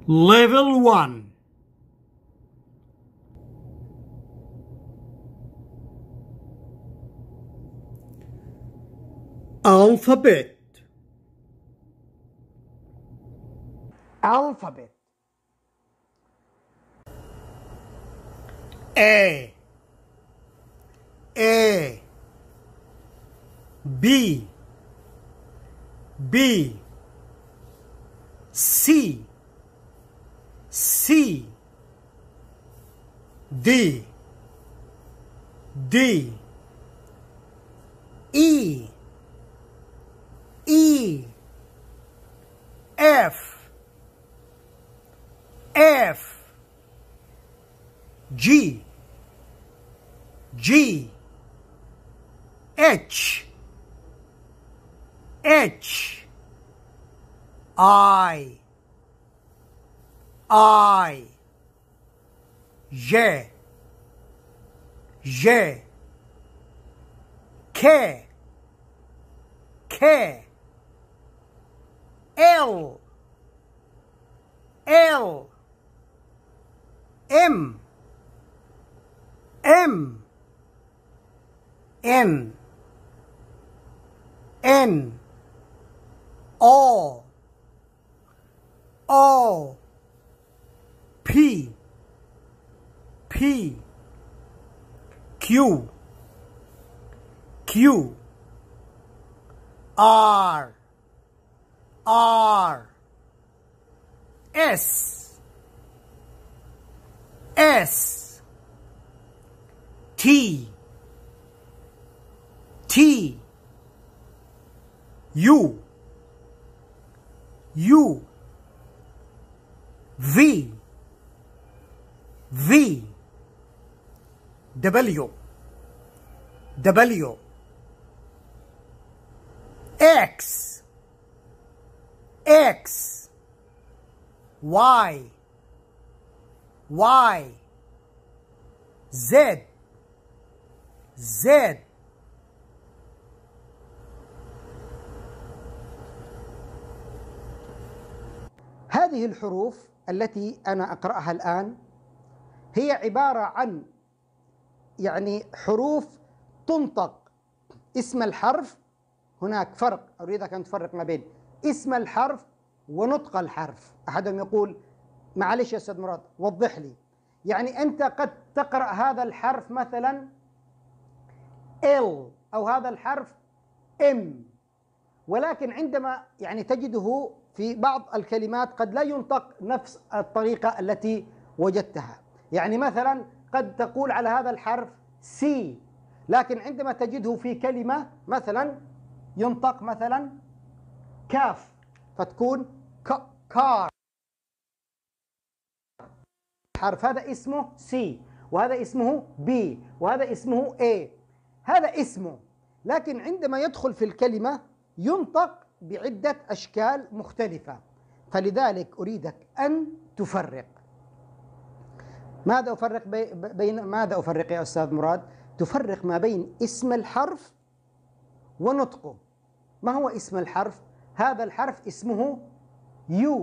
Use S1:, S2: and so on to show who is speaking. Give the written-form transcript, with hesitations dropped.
S1: Level 1. Alphabet.
S2: Alphabet.
S1: A B C D E F G H I J K L M N O P Q R S T U V W X Y Z
S2: هذه الحروف التي أنا أقرأها الآن هي عبارة عن حروف تنطق اسم الحرف. هناك فرق، أريدك أن تفرق ما بين اسم الحرف ونطق الحرف. أحدهم يقول معلش يا أستاذ مراد وضح لي، أنت قد تقرأ هذا الحرف مثلا L أو هذا الحرف M، ولكن عندما تجده في بعض الكلمات قد لا ينطق نفس الطريقة التي وجدتها. مثلا قد تقول على هذا الحرف C، لكن عندما تجده في كلمة مثلا ينطق مثلا كاف فتكون كار. الحرف هذا اسمه C، وهذا اسمه B، وهذا اسمه A. هذا اسمه، لكن عندما يدخل في الكلمة ينطق بعدة أشكال مختلفة. فلذلك أريدك أن تفرق. ماذا أفرق يا أستاذ مراد؟ تفرق ما بين اسم الحرف ونطقه. ما هو اسم الحرف؟ هذا الحرف اسمه U،